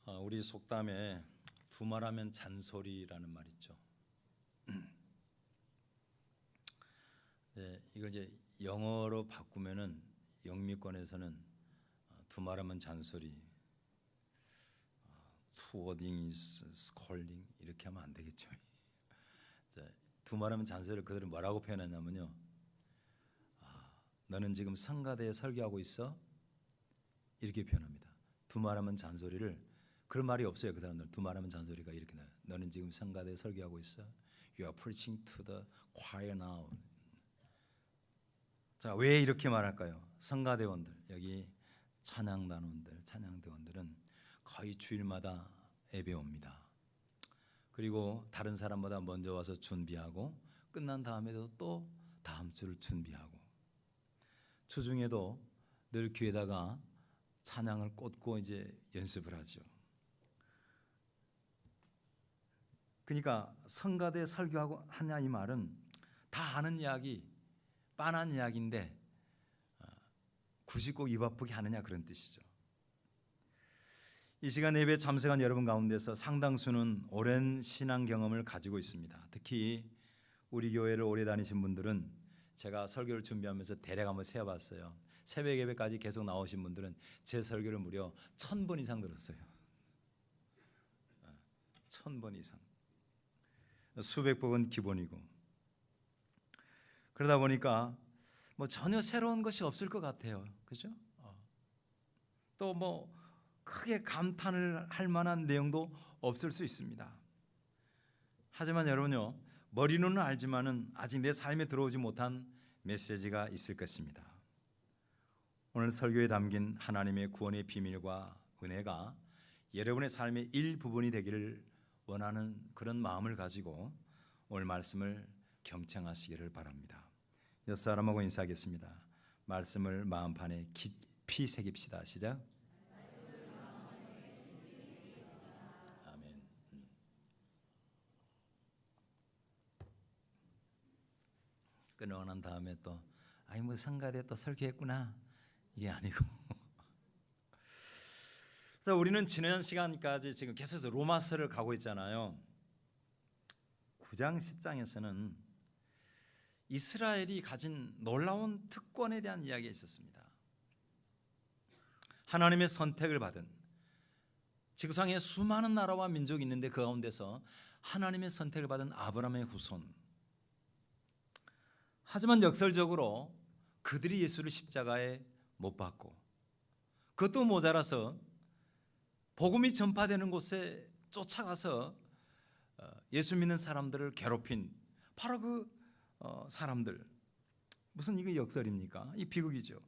우리 속담에 두말하면 잔소리라는 말 있죠. 이걸 이제 영어로 바꾸면은 영미권에서는 두말하면 잔소리, two wording is scolding 이렇게 하면 안 되겠죠. 두말하면 잔소리를 그들은 뭐라고 표현했냐면요, 너는 지금 성가대에 설교하고 있어? 이렇게 표현합니다. 두말하면 잔소리를, 그런 말이 없어요. 그 사람들 두말하면 잔소리가 이렇게 나요. 너는 지금 성가대에 설교하고 있어? You are preaching to the choir now. 자, 왜 이렇게 말할까요? 성가대원들, 여기 찬양단원들, 찬양대원들은 거의 주일마다 예배 옵니다. 그리고 다른 사람보다 먼저 와서 준비하고 끝난 다음에도 또 다음 주를 준비하고, 주중에도 늘 귀에다가 찬양을 꽂고 이제 연습을 하죠. 그러니까 성가대 설교하고 하냐 이 말은 다 아는 이야기, 빤한 이야기인데 굳이 꼭 입 아프게 하느냐 그런 뜻이죠. 이 시간 예배에 참석한 여러분 가운데서 상당수는 오랜 신앙 경험을 가지고 있습니다. 특히 우리 교회를 오래 다니신 분들은, 제가 설교를 준비하면서 대략 한번 세어봤어요. 새벽 예배까지 계속 나오신 분들은 제 설교를 무려 1000번 이상 들었어요. 1000번 이상. 수백 번은 기본이고. 그러다 보니까 뭐 전혀 새로운 것이 없을 것 같아요. 그죠? 또 뭐 크게 감탄을 할 만한 내용도 없을 수 있습니다. 하지만 여러분요, 머리로는 알지만은 아직 내 삶에 들어오지 못한 메시지가 있을 것입니다. 오늘 설교에 담긴 하나님의 구원의 비밀과 은혜가 여러분의 삶의 일부분이 되기를 원하는 그런 마음을 가지고 오늘 말씀을 경청하시기를 바랍니다. 옆 사람하고 인사하겠습니다. 말씀을 마음판에 깊이 새깁시다. 시작. 아멘. 끊어고 난 다음에 또 아니 뭐 성가대 또 설교했구나 이게 아니고 그래서 우리는 지난 시간까지 지금 계속해서 로마서를 가고 있잖아요. 9장 10장에서는 이스라엘이 가진 놀라운 특권에 대한 이야기가 있었습니다. 하나님의 선택을 받은, 지구상에 수많은 나라와 민족이 있는데 그 가운데서 하나님의 선택을 받은 아브라함의 후손. 하지만 역설적으로 그들이 예수를 십자가에 못 박고, 그것도 모자라서 복음이 전파되는 곳에 쫓아가서 예수 믿는 사람들을 괴롭힌 바로 그 사람들. 무슨 이게 역설입니까? 이 비극이죠.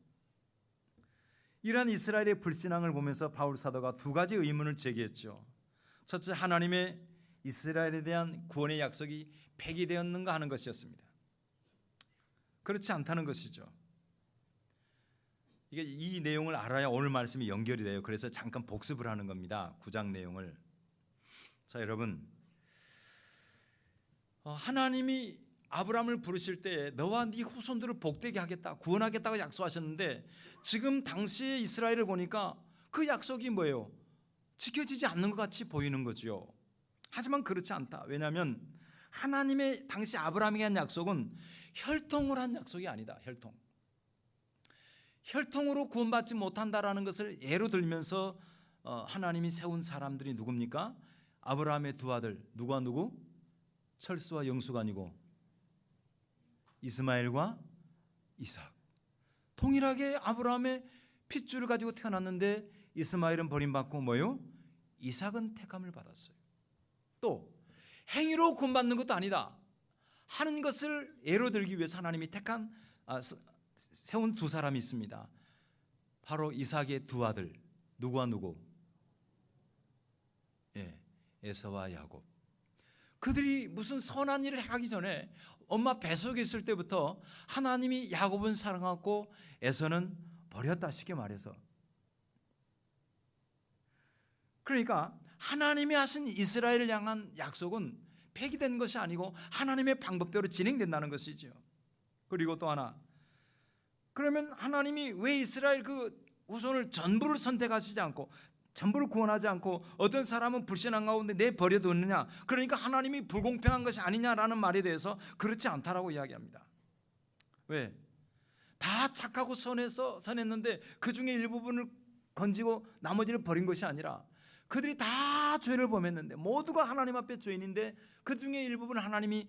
이러한 이스라엘의 불신앙을 보면서 바울 사도가 두 가지 의문을 제기했죠. 첫째, 하나님의 이스라엘에 대한 구원의 약속이 폐기되었는가 하는 것이었습니다. 그렇지 않다는 것이죠. 이게 이 내용을 알아야 오늘 말씀이 연결이 돼요. 그래서 잠깐 복습을 하는 겁니다. 9장 내용을. 자, 여러분, 하나님이 아브라함을 부르실 때 너와 네 후손들을 복되게 하겠다, 구원하겠다고 약속하셨는데, 지금 당시의 이스라엘을 보니까 그 약속이 뭐예요? 지켜지지 않는 것 같이 보이는 거죠. 하지만 그렇지 않다. 왜냐하면 하나님의 당시 아브라함에게 한 약속은 혈통으로 한 약속이 아니다. 혈통으로 구원받지 못한다라는 것을 예로 들면서 하나님이 세운 사람들이 누굽니까? 아브라함의 두 아들, 누구와 누구? 철수와 영수가 아니고 이스마엘과 이삭. 동일하게 아브라함의 핏줄을 가지고 태어났는데 이스마엘은 버림받고 뭐요? 이삭은 택함을 받았어요. 또 행위로 구원받는 것도 아니다 하는 것을 예로 들기 위해서 하나님이 세운 두 사람이 있습니다. 바로 이삭의 두 아들, 누구와 누구? 에서와 야곱. 그들이 무슨 선한 일을 하기 전에 엄마 뱃속에 있을 때부터 하나님이 야곱은 사랑하고 에서는 버렸다, 쉽게 말해서. 그러니까 하나님이 하신 이스라엘을 향한 약속은 폐기된 것이 아니고 하나님의 방법대로 진행된다는 것이죠. 그리고 또 하나, 그러면 하나님이 왜 이스라엘 그 후손을 전부를 선택하시지 않고 전부를 구원하지 않고 어떤 사람은 불신앙 가운데 내버려두느냐, 그러니까 하나님이 불공평한 것이 아니냐라는 말에 대해서 그렇지 않다라고 이야기합니다. 왜? 다 착하고 선했는데 그 중에 일부분을 건지고 나머지를 버린 것이 아니라 그들이 다 죄를 범했는데, 모두가 하나님 앞에 죄인인데 그 중에 일부분 하나님이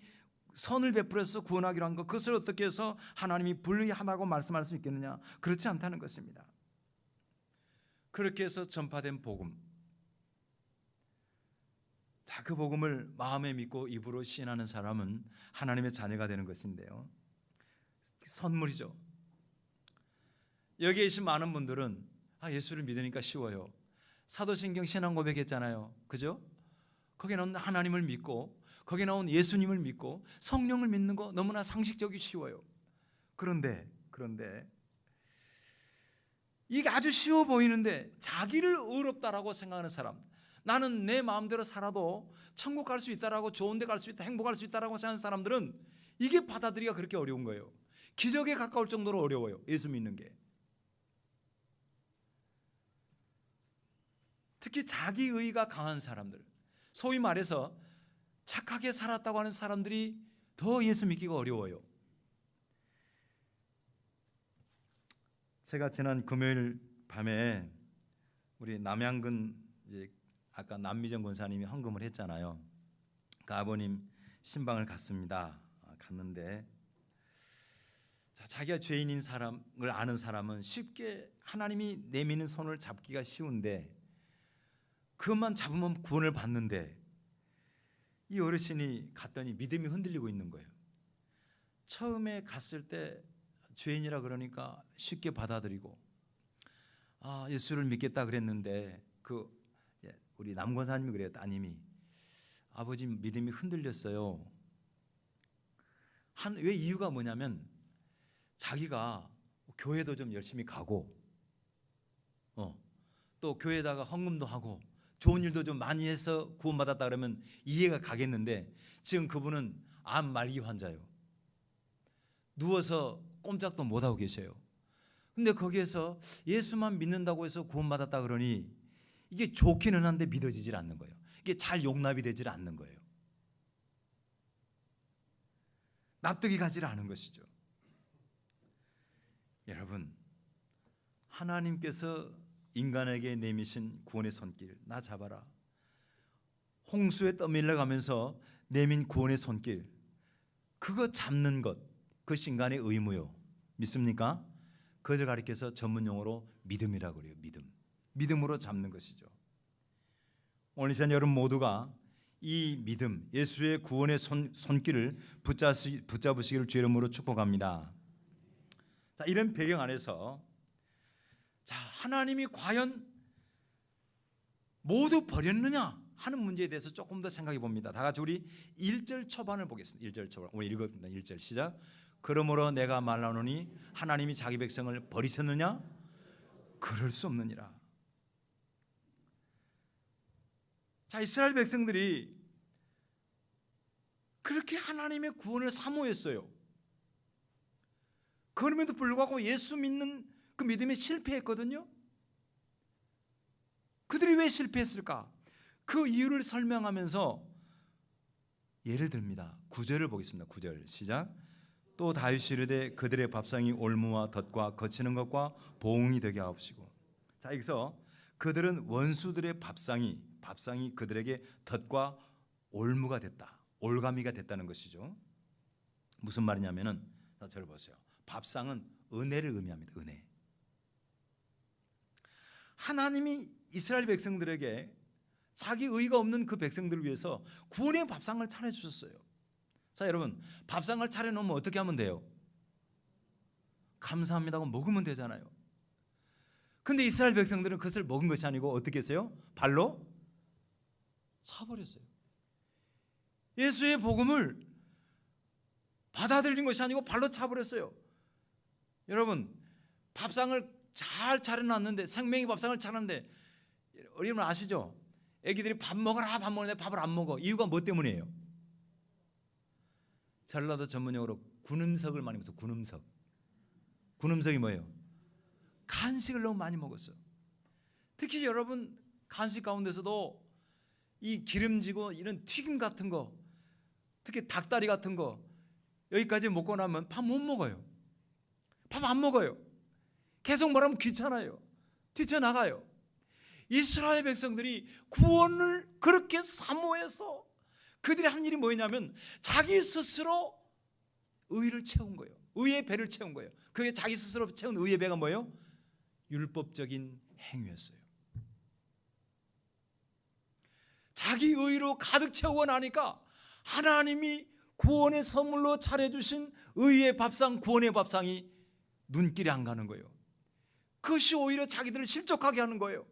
선을 베풀어서 구원하기로 한 것, 그것을 어떻게 해서 하나님이 불의하다고 말씀할 수 있겠느냐? 그렇지 않다는 것입니다. 그렇게 해서 전파된 복음, 자, 그 복음을 마음에 믿고 입으로 시인하는 사람은 하나님의 자녀가 되는 것인데요, 선물이죠. 여기에 계신 많은 분들은 예수를 믿으니까 쉬워요. 사도신경 신앙 고백했잖아요, 그죠? 거기에 나온 하나님을 믿고 거기에 나온 예수님을 믿고 성령을 믿는 거 너무나 상식적이 쉬워요. 그런데 이게 아주 쉬워 보이는데 자기를 의롭다라고 생각하는 사람, 나는 내 마음대로 살아도 천국 갈 수 있다라고, 좋은 데 갈 수 있다, 행복할 수 있다라고 생각하는 사람들은 이게 받아들이기가 그렇게 어려운 거예요. 기적에 가까울 정도로 어려워요, 예수 믿는 게. 특히 자기의가 강한 사람들, 소위 말해서 착하게 살았다고 하는 사람들이 더 예수 믿기가 어려워요. 제가 지난 금요일 밤에 우리 남양근, 이제 아까 남미정 권사님이 헌금을 했잖아요. 그 아버님 신방을 갔는데, 자기가 죄인인 사람을 아는 사람은 쉽게 하나님이 내미는 손을 잡기가 쉬운데, 그것만 잡으면 구원을 받는데, 이 어르신이 갔더니 믿음이 흔들리고 있는 거예요. 처음에 갔을 때 죄인이라 그러니까 쉽게 받아들이고, 예수를 믿겠다 그랬는데, 우리 남권사님이 그래요. 따님이, 아버지 믿음이 흔들렸어요. 왜? 이유가 뭐냐면 자기가 교회도 좀 열심히 가고, 또 교회에다가 헌금도 하고 좋은 일도 좀 많이 해서 구원받았다 그러면 이해가 가겠는데, 지금 그분은 암 말기 환자예요. 누워서 꼼짝도 못하고 계셔요. 근데 거기에서 예수만 믿는다고 해서 구원받았다 그러니 이게 좋기는 한데 믿어지질 않는 거예요. 이게 잘 용납이 되질 않는 거예요. 납득이 가지 않은 것이죠. 여러분, 하나님께서 인간에게 내미신 구원의 손길, 나 잡아라, 홍수에 떠밀려가면서 내민 구원의 손길, 그거 잡는 것, 그것이 인간의 의무요. 믿습니까? 그것을 가리켜서 전문용어로 믿음이라고 그래요. 믿음으로 잡는 것이죠. 오늘 이 시간 여러분 모두가 이 믿음, 예수의 구원의 손길을 붙잡으시기를 주의 이름으로 축복합니다. 자, 이런 배경 안에서, 자, 하나님이 과연 모두 버렸느냐 하는 문제에 대해서 조금 더 생각해 봅니다. 다 같이 우리 1절 초반을 보겠습니다. 1절 초반 오늘 읽었습니다. 1절 시작. 그러므로 내가 말하노니 하나님이 자기 백성을 버리셨느냐? 그럴 수 없느니라. 자, 이스라엘 백성들이 그렇게 하나님의 구원을 사모했어요. 그럼에도 불구하고 예수 믿는 그 믿음에 실패했거든요. 그들이 왜 실패했을까? 그 이유를 설명하면서 예를 듭니다. 9절을 보겠습니다. 9절 시작. 또 다윗이 이르되 그들의 밥상이 올무와 덫과 거치는 것과 보응이 되게 하옵시고. 자, 여기서 그들은 원수들의 밥상이 그들에게 덫과 올무가 됐다, 올가미가 됐다는 것이죠. 무슨 말이냐면은, 저를 보세요. 밥상은 은혜를 의미합니다. 은혜. 하나님이 이스라엘 백성들에게 자기 의가 없는 그 백성들을 위해서 구원의 밥상을 차려주셨어요. 자, 여러분, 밥상을 차려놓으면 어떻게 하면 돼요? 감사합니다 하고 먹으면 되잖아요. 근데 이스라엘 백성들은 그것을 먹은 것이 아니고 어떻게 했어요? 발로 차버렸어요. 예수의 복음을 받아들인 것이 아니고 발로 차버렸어요. 여러분, 밥상을 잘 차려놨는데, 생명의 밥상을 차렸는데, 여러분 아시죠? 애기들이 밥 먹어라 밥 먹는데 밥을 안 먹어. 이유가 뭐 때문이에요? 전라도 전문용어로 군음석을 많이 먹어서 군음석이 뭐예요? 간식을 너무 많이 먹었어요. 특히 여러분, 간식 가운데서도 이 기름지고 이런 튀김 같은 거, 특히 닭다리 같은 거 여기까지 먹고 나면 밥 못 먹어요. 밥 안 먹어요. 계속 말하면 귀찮아요. 뛰쳐나가요. 이스라엘 백성들이 구원을 그렇게 사모해서 그들이 한 일이 뭐냐면 자기 스스로 의를 채운 거예요. 의의 배를 채운 거예요. 그게 자기 스스로 채운 의의 배가 뭐예요? 율법적인 행위였어요. 자기 의로 가득 채우고 나니까 하나님이 구원의 선물로 차려주신 의의 밥상, 구원의 밥상이 눈길이 안 가는 거예요. 그것이 오히려 자기들을 실족하게 하는 거예요.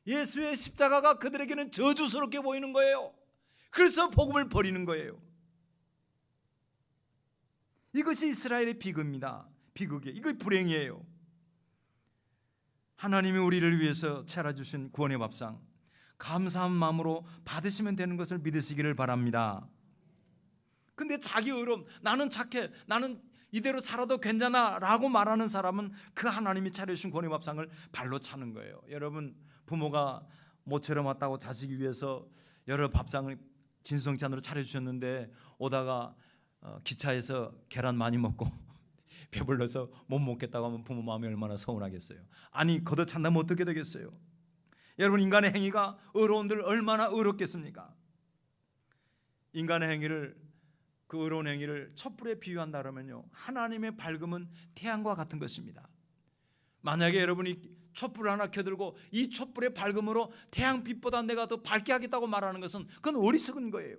예수의 십자가가 그들에게는 저주스럽게 보이는 거예요. 그래서 복음을 버리는 거예요. 이것이 이스라엘의 비극입니다. 비극이에요. 이거 불행이에요. 하나님이 우리를 위해서 차려주신 구원의 밥상, 감사한 마음으로 받으시면 되는 것을 믿으시기를 바랍니다. 근데 자기 의로움, 나는 착해, 나는 이대로 살아도 괜찮아 라고 말하는 사람은 그 하나님이 차려주신 구원의 밥상을 발로 차는 거예요. 여러분, 부모가 모처럼 왔다고 자식이 위해서 여러 밥상을 진성찬으로 차려주셨는데 오다가 기차에서 계란 많이 먹고 배불러서 못 먹겠다고 하면 부모 마음이 얼마나 서운하겠어요. 아니 걷어찬다면 어떻게 되겠어요? 여러분, 인간의 행위가 의로운들 얼마나 의롭겠습니까? 인간의 행위를, 그 의로운 행위를 촛불에 비유한다 그러면요, 하나님의 밝음은 태양과 같은 것입니다. 만약에 여러분이 촛불을 하나 켜들고 이 촛불의 밝음으로 태양빛보다 내가 더 밝게 하겠다고 말하는 것은 그건 어리석은 거예요.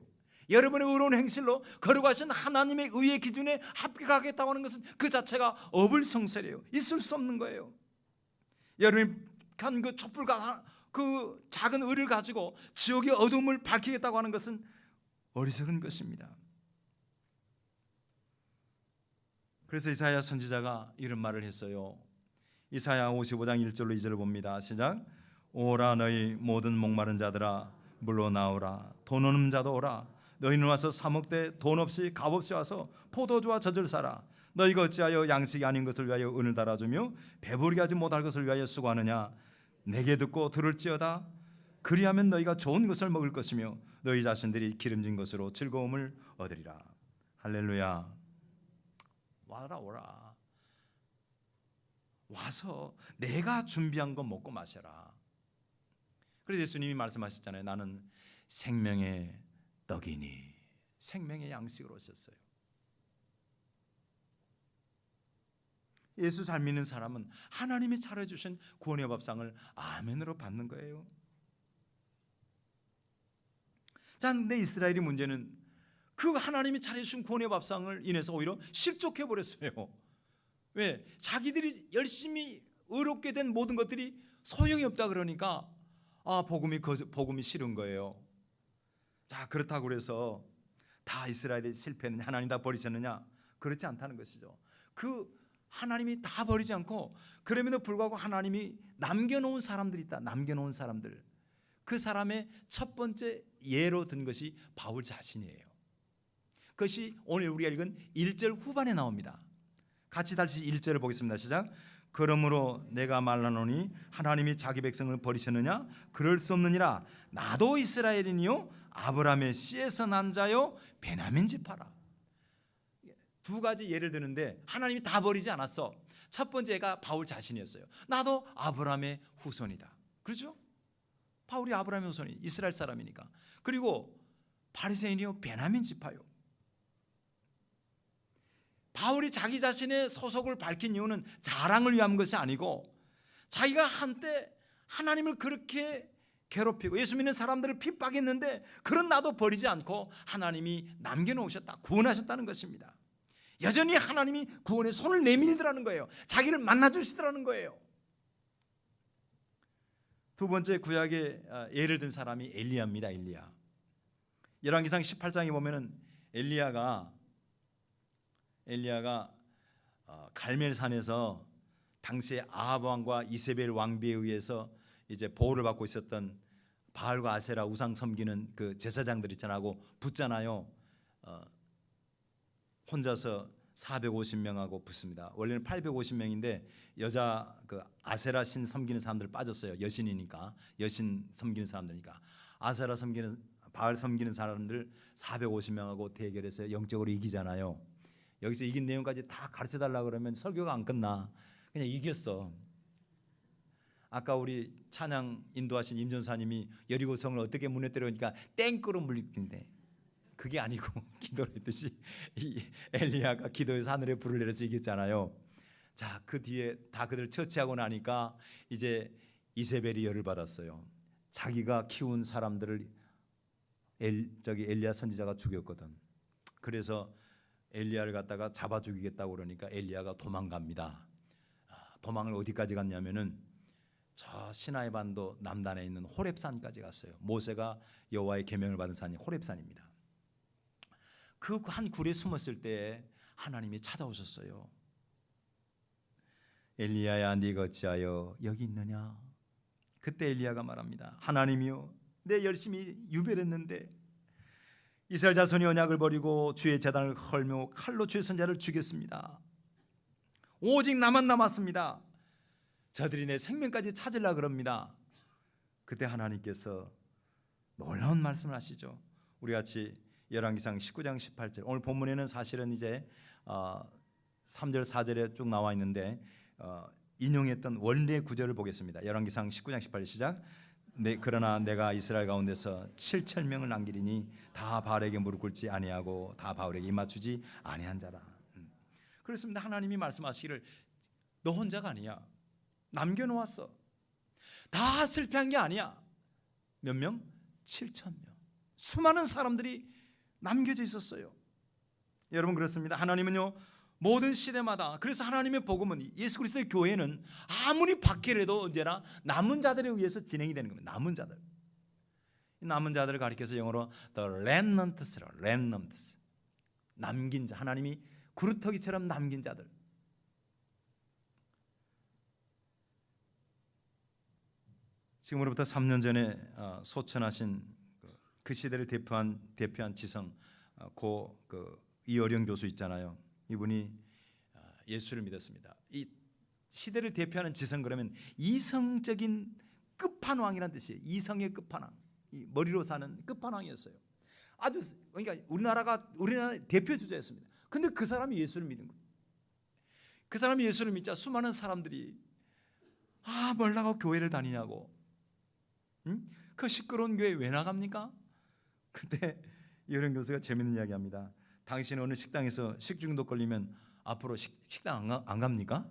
여러분의 의로운 행실로 거룩하신 하나님의 의의 기준에 합격하겠다고 하는 것은 그 자체가 어불성설이에요. 있을 수 없는 거예요. 여러분이 한 그 촛불과 그 작은 의를 가지고 지옥의 어둠을 밝히겠다고 하는 것은 어리석은 것입니다. 그래서 이사야 선지자가 이런 말을 했어요. 이사야 55장 1절로 2절을 봅니다. 시작. 오라 너희 모든 목마른 자들아 물로 나오라. 돈 없는 자도 오라. 너희는 와서 사 먹되 돈 없이 값없이 와서 포도주와 젖을 사라. 너희가 어찌하여 양식이 아닌 것을 위하여 은을 달아주며 배부르게 하지 못할 것을 위하여 수고하느냐. 내게 듣고 들을지어다. 그리하면 너희가 좋은 것을 먹을 것이며 너희 자신들이 기름진 것으로 즐거움을 얻으리라. 할렐루야. 와라 오라. 와서 내가 준비한 거 먹고 마셔라. 그래서 예수님이 말씀하셨잖아요. 나는 생명의 떡이니, 생명의 양식으로 오셨어요. 예수 잘 믿는 사람은 하나님이 차려주신 구원의 밥상을 아멘으로 받는 거예요. 자, 근데 이스라엘의 문제는 그 하나님이 차려주신 구원의 밥상을 인해서 오히려 실족해 버렸어요. 왜? 자기들이 열심히 의롭게 된 모든 것들이 소용이 없다 그러니까 복음이 싫은 거예요. 자, 그렇다고 그래서 다 이스라엘의 실패는 하나님 다 버리셨느냐? 그렇지 않다는 것이죠. 그 하나님이 다 버리지 않고 그럼에도 불구하고 하나님이 남겨놓은 사람들이 있다. 남겨놓은 사람들. 그 사람의 첫 번째 예로 든 것이 바울 자신이에요. 그것이 오늘 우리가 읽은 1절 후반에 나옵니다. 같이 다시 1절을 보겠습니다. 시작. 그러므로 내가 말하노니 하나님이 자기 백성을 버리셨느냐? 그럴 수 없느니라. 나도 이스라엘이니요 아브라함의 씨에서 난 자요 베냐민 지파라. 두 가지 예를 드는데 하나님이 다 버리지 않았어. 첫 번째가 바울 자신이었어요. 나도 아브라함의 후손이다. 그렇죠? 바울이 아브라함의 후손이 이스라엘 사람이니까. 그리고 바리새인이요 베냐민 지파요. 바울이 자기 자신의 소속을 밝힌 이유는 자랑을 위한 것이 아니고 자기가 한때 하나님을 그렇게 괴롭히고 예수 믿는 사람들을 핍박했는데 그런 나도 버리지 않고 하나님이 남겨놓으셨다, 구원하셨다는 것입니다. 여전히 하나님이 구원의 손을 내밀더라는 거예요. 자기를 만나주시더라는 거예요. 두 번째 구약의 예를 든 사람이 엘리야입니다. 엘리야. 열왕기상 18장에 보면은 엘리야가 갈멜산에서 당시에 아합 왕과 이세벨 왕비에 의해서 이제 보호를 받고 있었던 바알과 아세라 우상 섬기는 그 제사장들 있잖아요. 붙잖아요. 혼자서 450명하고 붙습니다. 원래는 850명인데 여자 그 아세라 신 섬기는 사람들 빠졌어요. 여신이니까, 여신 섬기는 사람들이니까. 아세라 섬기는, 바알 섬기는 사람들 450명하고 대결해서 영적으로 이기잖아요. 여기서 이긴 내용까지 다 가르쳐 달라 그러면 설교가 안 끝나. 그냥 이겼어. 아까 우리 찬양 인도하신 임 전사님이 여리고성을 어떻게 무너뜨리니까 땡크로 물리는데, 그게 아니고 기도를 했듯이 이 엘리야가 기도해서 하늘에 불을 내려서 이겼잖아요. 자, 그 뒤에 다 그들 처치하고 나니까 이제 이세벨이 열을 받았어요. 자기가 키운 사람들을 엘리야 선지자가 죽였거든. 그래서 엘리야를 갖다가 잡아 죽이겠다고 그러니까 엘리야가 도망갑니다. 도망을 어디까지 갔냐면은 저 시나이 반도 남단에 있는 호렙산까지 갔어요. 모세가 여호와의 계명을 받은 산이 호렙산입니다. 그 한 굴에 숨었을 때 하나님이 찾아오셨어요. 엘리야야, 네가 어찌하여 여기 있느냐? 그때 엘리야가 말합니다. 하나님이여, 내 열심히 유별했는데 이스라엘 자손이 언약을 버리고 주의 제단을 헐며 칼로 주의 선자를 죽였습니다. 오직 나만 남았습니다. 저들이 내 생명까지 찾으려 그럽니다. 그때 하나님께서 놀라운 말씀을 하시죠. 우리 같이 열왕기상 19장 18절, 오늘 본문에는 사실은 이제 3절 4절에 쭉 나와 있는데 인용했던 원래 구절을 보겠습니다. 열왕기상 19장 18절 시작. 그러나 내가 이스라엘 가운데서 7천 명을 남기리니 다 바알에게 무릎 꿇지 아니하고 다 바알에게 입 맞추지 아니한 자라. 그렇습니다. 하나님이 말씀하시기를 너 혼자가 아니야. 남겨놓았어. 다 실패한 게 아니야. 몇 명? 7천 명. 수많은 사람들이 남겨져 있었어요. 여러분, 그렇습니다. 하나님은요 모든 시대마다, 그래서 하나님의 복음은, 예수 그리스도의 교회는 아무리 박해라도 언제나 남은 자들에 의해서 진행이 되는 겁니다. 남은 자들. 남은 자들을 가리켜서 영어로 the remnants라. remnants. 남긴 자. 하나님이 구루터기처럼 남긴 자들. 지금으로부터 3년 전에 소천하신 그 시대를 대표한 지성 그 이어령 교수 있잖아요. 이분이 예수를 믿었습니다. 이 시대를 대표하는 지성, 그러면 이성적인 끝판왕이라는 뜻이에요. 이성의 끝판왕, 이 머리로 사는 끝판왕이었어요. 아주, 그러니까 우리나라 대표 주자였습니다. 근데 그 사람이 예수를 믿은 거예요. 그 사람이 예수를 믿자 수많은 사람들이 뭘 나가고 교회를 다니냐고, 그 시끄러운 교회 왜 나갑니까? 그때 이어령 교수가 재밌는 이야기합니다. 당신 어느 식당에서 식중독 걸리면 앞으로 식당 안 갑니까?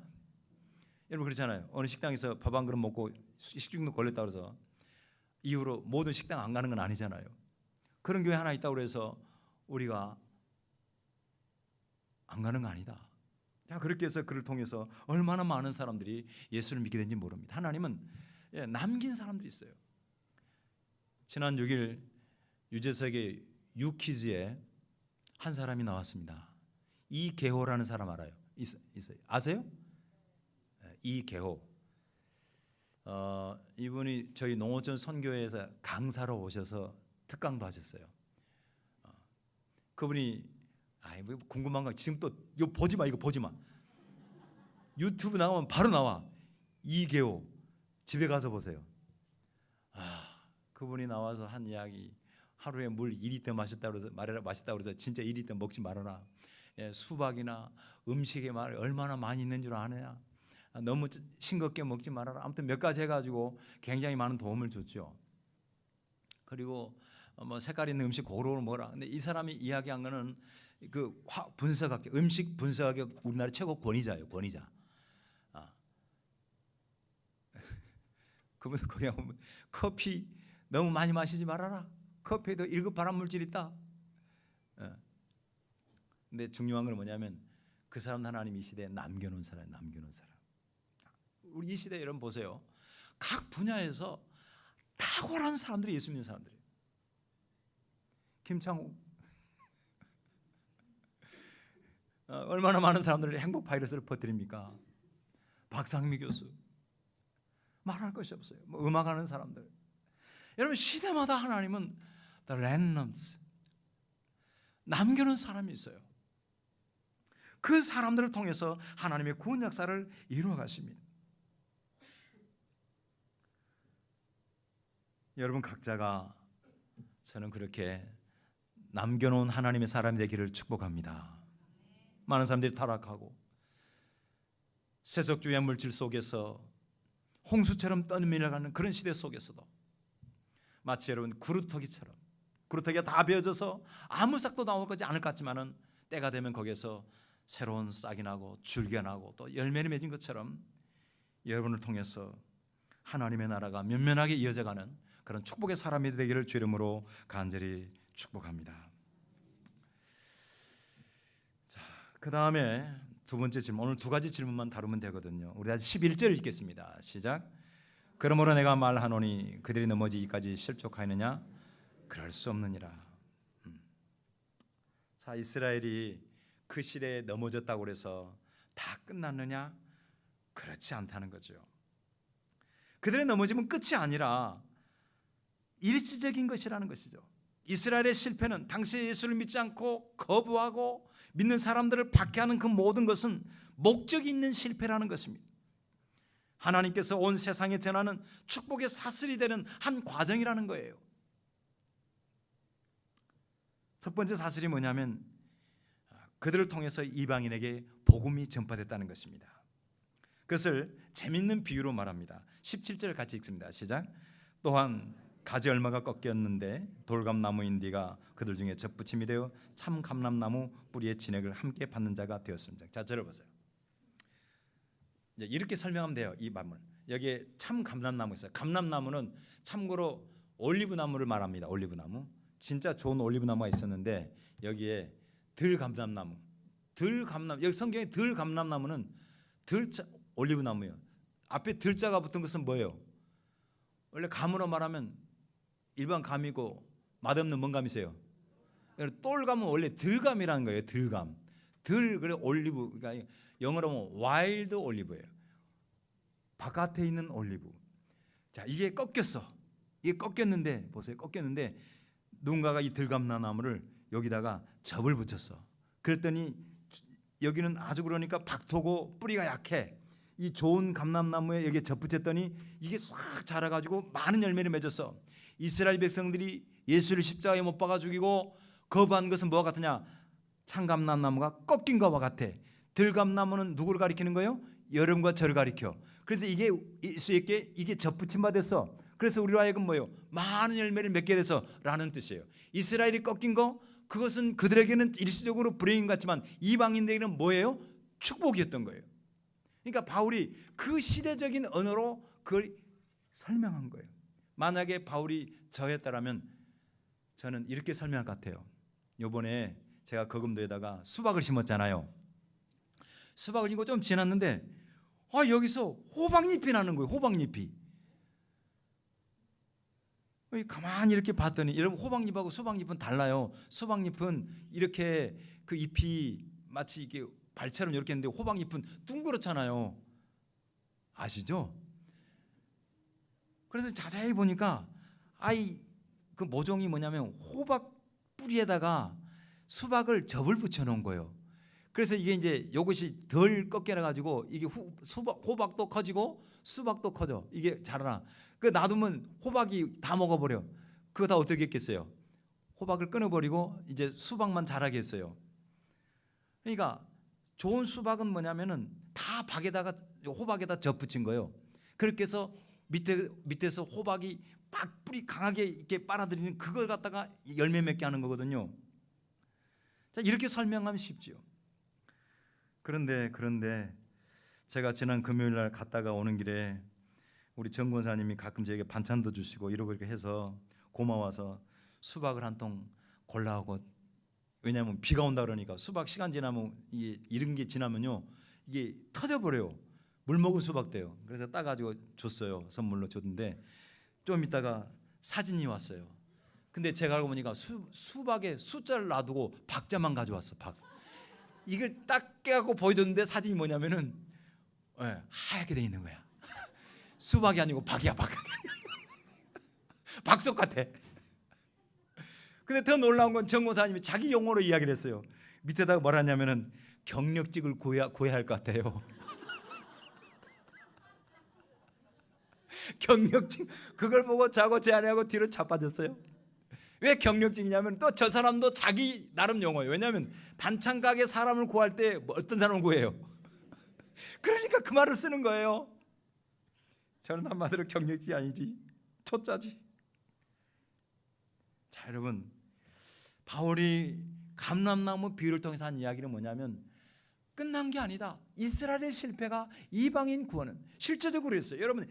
여러분 그렇잖아요. 어느 식당에서 밥 한 그릇 먹고 식중독 걸렸다고 해서 이후로 모든 식당 안 가는 건 아니잖아요. 그런 교회 하나 있다고 해서 우리가 안 가는 거 아니다. 자, 그렇게 해서 그를 통해서 얼마나 많은 사람들이 예수를 믿게 된지 모릅니다. 하나님은 남긴 사람들이 있어요. 지난 6일 유재석의 유퀴즈에 한 사람이 나왔습니다. 이계호라는 사람 알아요? 있어요? 아세요? 이계호. 이분이 저희 농어촌 선교회에서 강사로 오셔서 특강도 하셨어요. 그분이 뭐 궁금한 거 지금 또 이거 보지 마, 이거 보지 마. 유튜브 나오면 바로 나와. 이계호 집에 가서 보세요. 그분이 나와서 한 이야기. 하루에 물 2리터 마셨다고 그래서 진짜 2리터 먹지 말아라. 수박이나 음식에 얼마나 많이 있는 줄 아느냐. 너무 싱겁게 먹지 말아라. 아무튼 몇 가지 해가지고 굉장히 많은 도움을 줬죠. 그리고 뭐 색깔 있는 음식 고루고루 먹어라. 근데 이 사람이 이야기한 거는 그 분석학자, 음식 분석학의 우리나라 최고 권위자예요. 권위자. 그분 거기 보면 커피 너무 많이 마시지 말아라. 커피에도 1급 발암물질 있다. 근데 중요한 건 뭐냐면 그 사람 하나님 이 시대에 남겨놓은 사람. 우리 이 시대 여러분 보세요. 각 분야에서 탁월한 사람들이 예수 믿는 사람들이에요. 김창욱 얼마나 많은 사람들이 행복 바이러스를 퍼뜨립니까? 박상미 교수 말할 것이 없어요. 뭐 음악하는 사람들. 여러분 시대마다 하나님은 the remnants 남겨놓은 사람이 있어요. 그 사람들을 통해서 하나님의 구원 역사를 이루어 가십니다. 여러분 각자가 저는 그렇게 남겨놓은 하나님의 사람이 되기를 축복합니다. 많은 사람들이 타락하고 세속주의의 물질 속에서 홍수처럼 떠밀려가는 그런 시대 속에서도 마치 여러분 구루터기가 다 베어져서 아무 싹도 나오지 않을 것 같지만은 때가 되면 거기에서 새로운 싹이 나고 줄기가 나고 또 열매를 맺은 것처럼 여러분을 통해서 하나님의 나라가 면면하게 이어져가는 그런 축복의 사람이 되기를 주 이름으로 간절히 축복합니다. 자, 그 다음에 두 번째 질문, 오늘 두 가지 질문만 다루면 되거든요. 우리 다시 11절 읽겠습니다. 시작. 그러므로 내가 말하노니 그들이 넘어지기까지 실족하였느냐? 그럴 수 없느니라. 자, 이스라엘이 그 시대에 넘어졌다고 해서 다 끝났느냐? 그렇지 않다는 거죠. 그들의 넘어짐은 끝이 아니라 일시적인 것이라는 것이죠. 이스라엘의 실패는 당시 예수를 믿지 않고 거부하고 믿는 사람들을 박해하는 그 모든 것은 목적이 있는 실패라는 것입니다. 하나님께서 온 세상에 전하는 축복의 사슬이 되는 한 과정이라는 거예요. 첫 번째 사실이 뭐냐면 그들을 통해서 이방인에게 복음이 전파됐다는 것입니다. 그것을 재밌는 비유로 말합니다. 17절 같이 읽습니다. 시작. 또한 가지 얼마가 꺾였는데 돌감나무인 네가 그들 중에 접붙임이 되어 참 감람나무 뿌리의 진액을 함께 받는 자가 되었습니다. 자, 들어보세요. 이렇게 설명하면 돼요. 이 말을 여기에 참 감람나무 있어요. 감람나무는 참고로 올리브나무를 말합니다. 올리브나무, 진짜 좋은 올리브나무가 있었는데 여기에 들감람나무, 여기 성경에 들감람나무는 올리브나무예요. 앞에 들자가 붙은 것은 뭐예요? 원래 감으로 말하면 일반 감이고 맛없는 뭔 감이세요? 똘감은 원래 들감이라는 거예요. 들감. 그래 올리브, 그러니까 영어로 하면 와일드 올리브예요. 바깥에 있는 올리브. 자, 이게 꺾였어. 이게 꺾였는데 보세요. 꺾였는데 누군가가 이 들감나무를 여기다가 접을 붙였어. 그랬더니 여기는 아주 그러니까 박토고 뿌리가 약해. 이 좋은 감람나무에 여기에 접 붙였더니 이게 싹 자라가지고 많은 열매를 맺었어. 이스라엘 백성들이 예수를 십자가에 못 박아 죽이고 거부한 것은 뭐와 같으냐? 참감람나무가 꺾인 것과 같아. 들감나무는 누구를 가리키는 거예요? 여러분과 저를 가리켜. 그래서 이게 예수에게 이게 접붙임 바 됐어. 그래서 우리로 하여금 뭐예요? 많은 열매를 맺게 돼서라는 뜻이에요. 이스라엘이 꺾인 거 그것은 그들에게는 일시적으로 불행인 것 같지만 이방인들에게는 뭐예요? 축복이었던 거예요. 그러니까 바울이 그 시대적인 언어로 그걸 설명한 거예요. 만약에 바울이 저였다라면 저는 이렇게 설명할 것 같아요. 이번에 제가 거금도에다가 수박을 심었잖아요. 수박을 이거 좀 지났는데 여기서 호박잎이 나는 거예요. 호박잎이. 가만히 이렇게 봤더니 여러분 호박잎하고 수박잎은 달라요. 수박잎은 이렇게 그 잎이 마치 이게 발처럼 이렇게 했는데 호박잎은 둥그렇잖아요. 아시죠? 그래서 자세히 보니까 그 모종이 뭐냐면 호박 뿌리에다가 수박을 접을 붙여 놓은 거예요. 그래서 이게 이제 이것이 덜 꺾여 가지고 이게 호박도 커지고 수박도 커져. 이게 자라나. 그 놔두면 호박이 다 먹어버려. 그거 다 어떻게 했겠어요? 호박을 끊어버리고 이제 수박만 자라게 했어요. 그러니까 좋은 수박은 뭐냐면은 다 호박에다 접붙인 거예요. 그렇게 해서 밑에서 호박이 막 뿌리 강하게 이렇게 빨아들이는 그걸 갖다가 열매 맺게 하는 거거든요. 자, 이렇게 설명하면 쉽지요. 그런데 제가 지난 금요일 날 갔다가 오는 길에 우리 정 권사님이 가끔 저에게 반찬도 주시고 이렇게 해서 고마워서 수박을 한 통 골라오고, 왜냐하면 비가 온다 그러니까 수박 시간 지나면 이런 게 지나면요 이게 터져버려요. 물 먹은 수박 돼요. 그래서 따가지고 줬어요. 선물로 줬는데 좀 있다가 사진이 왔어요. 근데 제가 알고 보니까 수박에 숫자를 놔두고 박자만 가져왔어. 이걸 딱 깨갖고 보여줬는데 사진이 뭐냐면은 하얗게 돼 있는 거야. 수박이 아니고 박이야. 박속 같아. 근데 더 놀라운 건 정 권사님이 자기 용어로 이야기를 했어요. 밑에다가 뭐라 하냐면은 경력직을 구해야 할 것 같아요. 경력직, 그걸 보고 자고 제 아내하고 뒤로 자빠졌어요. 왜 경력직이냐면 또 저 사람도 자기 나름 용어예요. 왜냐하면 반찬 가게 사람을 구할 때 어떤 사람을 구해요? 그러니까 그 말을 쓰는 거예요. 저는 한마디로 경력직이 아니지 초짜지. 자, 여러분, 바울이 감람나무 비유를 통해서 한 이야기는 뭐냐면 끝난 게 아니다. 이스라엘의 실패가 이방인 구원은 실제적으로 했어요. 여러분,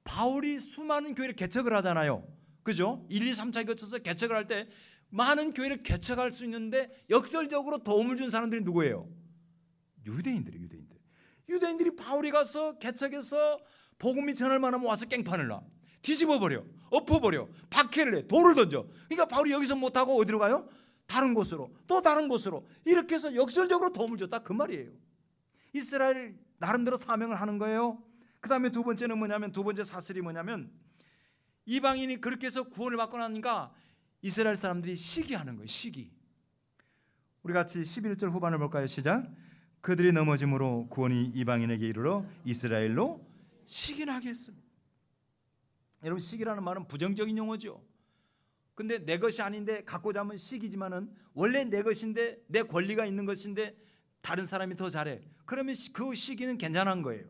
바울이 수많은 교회를 개척을 하잖아요. 그죠? 1, 2, 3차에 거쳐서 개척을 할 때 많은 교회를 개척할 수 있는데 역설적으로 도움을 준 사람들이 누구예요? 유대인들이에요. 유대인들이 바울이 가서 개척해서 복음이 전할 만하면 와서 깽판을 놔. 뒤집어버려, 엎어버려, 박해를 해, 돌을 던져. 그러니까 바울이 여기서 못하고 어디로 가요? 다른 곳으로, 또 다른 곳으로. 이렇게 해서 역설적으로 도움을 줬다, 그 말이에요. 이스라엘 나름대로 사명을 하는 거예요. 그 다음에 두 번째는 뭐냐면, 두 번째 사슬이 뭐냐면, 이방인이 그렇게 해서 구원을 받고 나니까 이스라엘 사람들이 시기하는 거예요. 시기. 우리 같이 11절 후반을 볼까요? 시작. 그들이 넘어짐으로 구원이 이방인에게 이르러 이스라엘로 시기나게 했습니다. 여러분, 시기라는 말은 부정적인 용어죠. 근데 내 것이 아닌데 갖고자 하면 시기지만은 원래 내 것인데 내 권리가 있는 것인데 다른 사람이 더 잘해. 그러면 그 시기는 괜찮은 거예요.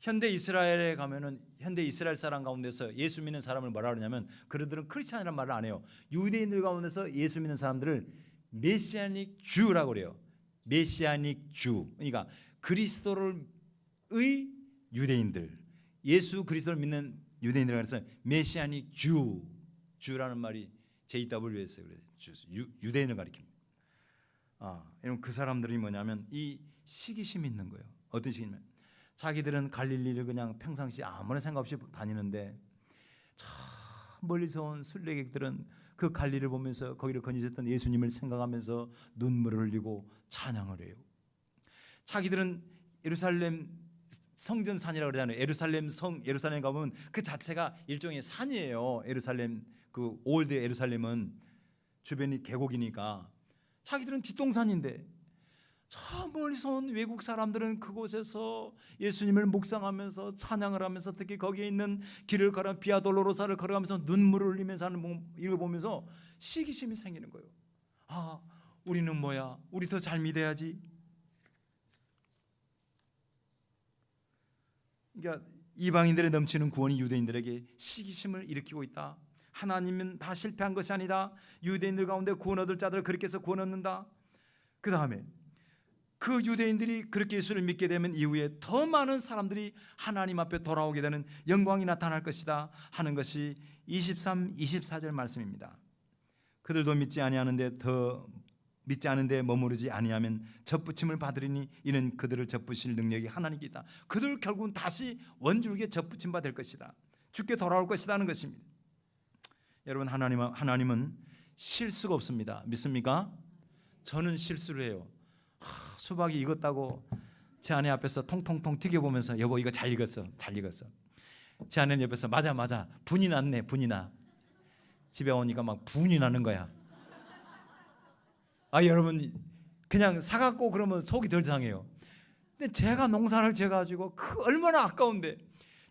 현대 이스라엘에 가면은 현대 이스라엘 사람 가운데서 예수 믿는 사람을 뭐라 그러냐면 그들은 크리스찬이라는 말을 안 해요. 유대인들 가운데서 예수 믿는 사람들을 메시아닉 주라고 그래요. 메시아닉 주. 그러니까 그리스도의 유대인들, 예수 그리스도를 믿는 유대인들 그래서 메시아닉 주라는 말이 JW에서 그래요. 유대인을 가리킵니다. 여러분, 그 사람들이 뭐냐면 이 시기심이 있는 거예요. 어떤 시기냐면 자기들은 갈릴리를 그냥 평상시 아무런 생각 없이 다니는데 저 멀리서 온 순례객들은 그 갈릴리를 보면서 거기를 거니셨던 예수님을 생각하면서 눈물을 흘리고 찬양을 해요. 자기들은 예루살렘 성전산이라고 그러잖아요. 예루살렘 가보면 그 자체가 일종의 산이에요. 예루살렘, 그 올드 예루살렘은 주변이 계곡이니까 자기들은 뒷동산인데 저 멀리서 온 외국 사람들은 그곳에서 예수님을 묵상하면서 찬양을 하면서 특히 거기에 있는 길을 걸어 비아 돌로로사를 걸어가면서 눈물을 흘리면서 하는 이걸 보면서 시기심이 생기는 거예요. 우리는 뭐야? 우리 더 잘 믿어야지. 그러니까 이방인들의 넘치는 구원이 유대인들에게 시기심을 일으키고 있다. 하나님은 다 실패한 것이 아니다. 유대인들 가운데 구원 얻을 자들을 그렇게 해서 구원 얻는다. 그 다음에 그 유대인들이 그렇게 예수를 믿게 되면 이후에 더 많은 사람들이 하나님 앞에 돌아오게 되는 영광이 나타날 것이다 하는 것이 23, 24절 말씀입니다. 그들도 믿지 않은데 머무르지 아니하면 접붙임을 받으리니 이는 그들을 접붙일 능력이 하나님께 있다. 그들 결국은 다시 원줄기에 접붙임 받을 것이다. 주께 돌아올 것이다 하는 것입니다. 여러분, 하나님은 실수가 없습니다. 믿습니까? 저는 실수를 해요. 수박이 익었다고 제 아내 앞에서 통통통 튀겨보면서 여보 이거 잘 익었어. 제 아내는 옆에서 맞아 분이 났네. 분이 나. 집에 오니까 막 분이 나는 거야. 여러분, 그냥 사갖고 그러면 속이 덜 상해요. 근데 제가 농사를 지어가지고 얼마나 아까운데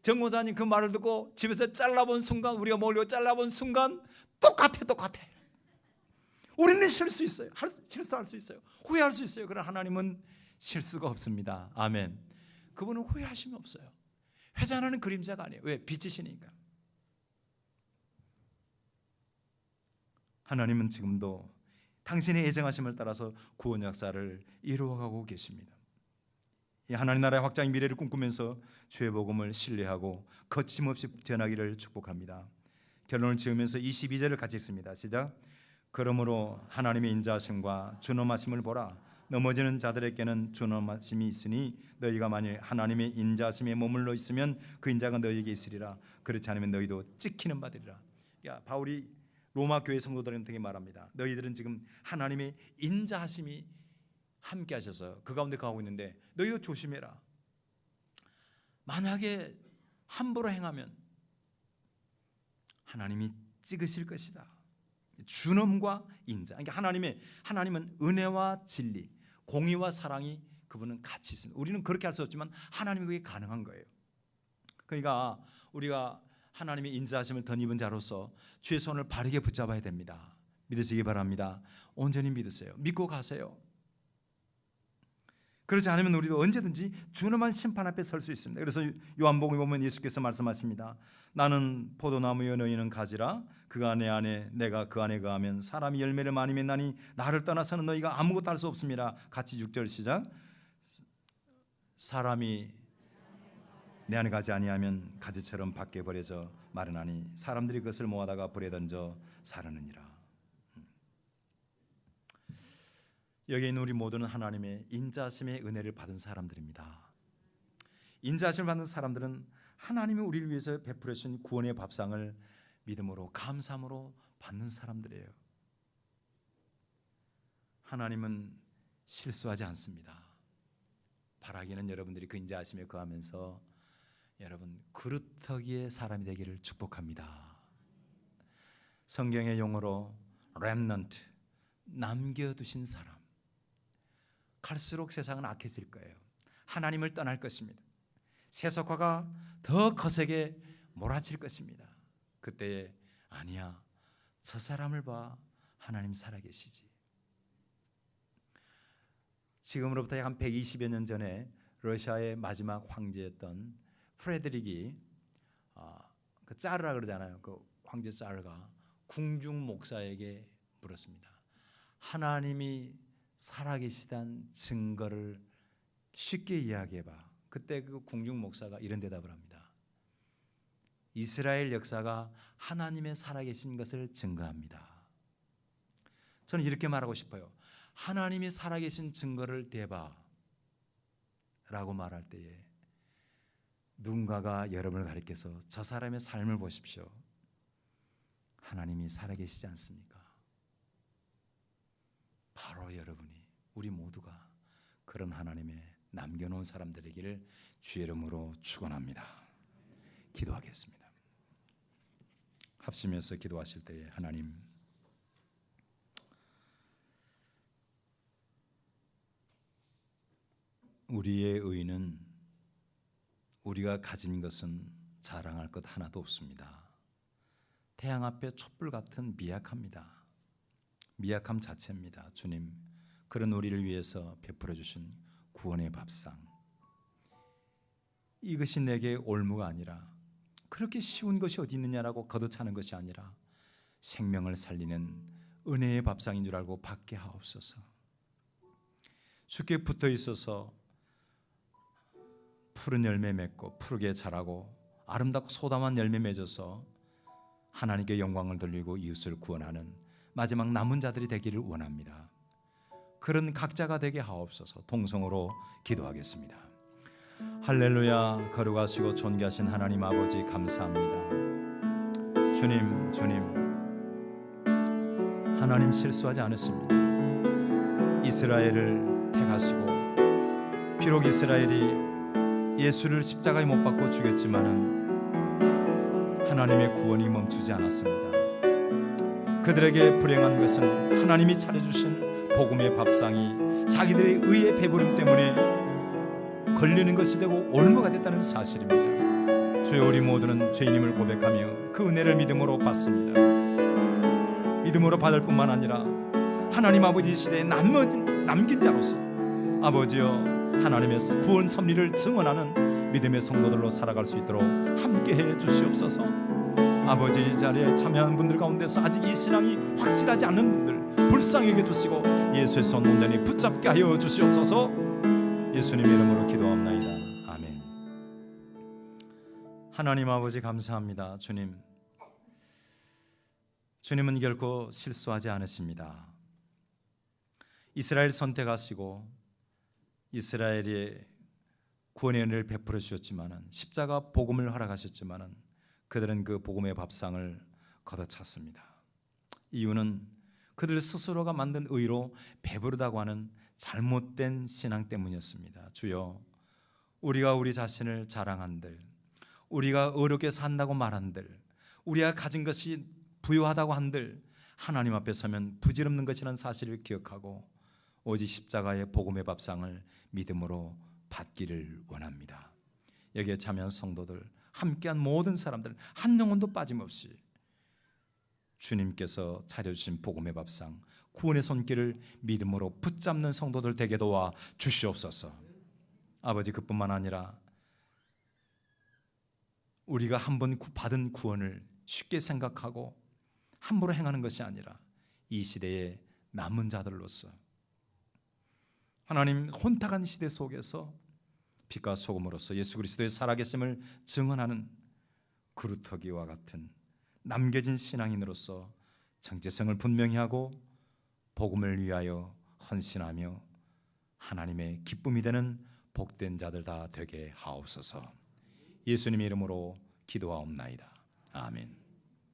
정모사님 그 말을 듣고 집에서 잘라본 순간, 우리가 먹으려고 잘라본 순간 똑같아. 우리는 실수할 수 있어요. 후회할 수 있어요. 그러나 하나님은 실수가 없습니다. 아멘. 그분은 후회하심이 없어요. 회전하는 그림자가 아니에요. 왜? 빛이시니까. 하나님은 지금도 당신의 예정하심을 따라서 구원 역사를 이루어가고 계십니다. 이 하나님 나라의 확장의 미래를 꿈꾸면서 주의 복음을 신뢰하고 거침없이 전하기를 축복합니다. 결론을 지으면서 22절을 같이 읽습니다. 시작. 그러므로 하나님의 인자하심과 준엄하심을 보라. 넘어지는 자들에게는 준엄하심이 있으니 너희가 만일 하나님의 인자하심에 머물러 있으면 그 인자가 너희에게 있으리라. 그렇지 않으면 너희도 찍히는 바되리라. 바울이 로마 교회 성도들에게 말합니다. 너희들은 지금 하나님의 인자하심이 함께 하셔서 그 가운데 가고 있는데 너희도 조심해라. 만약에 함부로 행하면 하나님이 찍으실 것이다. 준엄과 인자. 그러니까 하나님은 은혜와 진리, 공의와 사랑이 그분은 같이 있습니다. 우리는 그렇게 할 수 없지만 하나님은 그게 가능한 거예요. 그러니까 우리가 하나님의 인자하심을 덧입은 자로서 주의 손을 바르게 붙잡아야 됩니다. 믿으시기 바랍니다. 온전히 믿으세요. 믿고 가세요. 그렇지 않으면 우리도 언제든지 준엄한 심판 앞에 설 수 있습니다. 그래서 요한복음에 보면 예수께서 말씀하십니다. 나는 포도나무여 너희는 가지라. 그가 내 안에 내가 그 안에 거하면 사람이 열매를 많이 맺나니 나를 떠나서는 너희가 아무것도 할 수 없습니다. 같이 6절 시작. 사람이 내 안에 가지 아니하면 가지처럼 밖에 버려져 마르나니 사람들이 그것을 모아다가 불에 던져 사르느니라. 여기 있는 우리 모두는 하나님의 인자하심의 은혜를 받은 사람들입니다. 인자하심을 받는 사람들은 하나님이 우리를 위해서 베풀어 주신 구원의 밥상을 믿음으로 감사함으로 받는 사람들이에요. 하나님은 실수하지 않습니다. 바라기는 여러분들이 그 인자하심에 거하면서 여러분 그루터기의 사람이 되기를 축복합니다. 성경의 용어로 remnant, 남겨두신 사람. 갈수록 세상은 악해질 거예요. 하나님을 떠날 것입니다. 세속화가 더 거세게 몰아칠 것입니다. 그때 아니야, 저 사람을 봐, 하나님 살아계시지. 지금으로부터 약 한 120여 년 전에 러시아의 마지막 황제였던 프레드릭이 그 짜르라 그러잖아요. 그 황제 짜르가 궁중 목사에게 물었습니다. 하나님이 살아계시다는 증거를 쉽게 이야기해봐. 그때 그 궁중 목사가 이런 대답을 합니다. 이스라엘 역사가 하나님의 살아계신 것을 증거합니다. 저는 이렇게 말하고 싶어요. 하나님이 살아계신 증거를 대봐 라고 말할 때에 누군가가 여러분을 가리켜서 저 사람의 삶을 보십시오. 하나님이 살아계시지 않습니까? 바로 여러분이, 우리 모두가 그런 하나님의 남겨놓은 사람들이기를 주의 이름으로 축원합니다. 기도하겠습니다. 합심해서 기도하실 때에 하나님, 우리의 의는 우리가 가진 것은 자랑할 것 하나도 없습니다. 태양 앞에 촛불 같은 미약합니다. 미약함 자체입니다. 주님, 그런 우리를 위해서 베풀어 주신 구원의 밥상, 이것이 내게 올무가 아니라, 그렇게 쉬운 것이 어디 있느냐라고 거듭차는 것이 아니라 생명을 살리는 은혜의 밥상인 줄 알고 받게 하옵소서. 주께 붙어 있어서 푸른 열매 맺고 푸르게 자라고 아름답고 소담한 열매 맺어서 하나님께 영광을 돌리고 이웃을 구원하는 마지막 남은 자들이 되기를 원합니다. 그런 각자가 되게 하옵소서. 동성으로 기도하겠습니다. 할렐루야. 거룩하시고 존귀하신 하나님 아버지 감사합니다. 주님, 하나님 실수하지 않으십니다. 이스라엘을 택하시고, 비록 이스라엘이 예수를 십자가에 못 박고 죽였지만은 하나님의 구원이 멈추지 않았습니다. 그들에게 불행한 것은 하나님이 차려주신 복음의 밥상이 자기들의 의의 배부름 때문에 걸리는 것이 되고 올무가 됐다는 사실입니다. 주여, 우리 모두는 죄인임을 고백하며 그 은혜를 믿음으로 받습니다. 믿음으로 받을 뿐만 아니라 하나님 아버지 시대에 남긴 자로서 아버지여, 하나님의 구원 섭리를 증언하는 믿음의 성도들로 살아갈 수 있도록 함께해 주시옵소서. 아버지, 이 자리에 참여하는 분들 가운데서 아직 이 신앙이 확실하지 않는 분들 불쌍히 여겨주시고 예수의 손 온전히 붙잡게 하여 주시옵소서. 예수님의 이름으로 기도합나이다. 아멘. 하나님 아버지 감사합니다. 주님은 결코 실수하지 않으십니다. 이스라엘 선택하시고 이스라엘의 구원의 은혜를 베풀어 주셨지만은, 십자가 복음을 허락하셨지만은 그들은 그 복음의 밥상을 걷어찼습니다. 이유는 그들 스스로가 만든 의로 배부르다고 하는 잘못된 신앙 때문이었습니다. 주여, 우리가 우리 자신을 자랑한들, 우리가 어렵게 산다고 말한들, 우리가 가진 것이 부유하다고 한들 하나님 앞에 서면 부질없는 것이라는 사실을 기억하고 오직 십자가의 복음의 밥상을 믿음으로 받기를 원합니다. 여기에 참여한 성도들, 함께한 모든 사람들 한 영혼도 빠짐없이 주님께서 차려주신 복음의 밥상, 구원의 손길을 믿음으로 붙잡는 성도들 되게 도와 주시옵소서. 아버지, 그뿐만 아니라 우리가 한번 받은 구원을 쉽게 생각하고 함부로 행하는 것이 아니라 이 시대의 남은 자들로서 하나님 혼탁한 시대 속에서 빛과 소금으로서 예수 그리스도의 살아계심을 증언하는 그루터기와 같은 남겨진 신앙인으로서 정체성을 분명히 하고 복음을 위하여 헌신하며 하나님의 기쁨이 되는 복된 자들 다 되게 하옵소서. 예수님의 이름으로 기도하옵나이다. 아멘.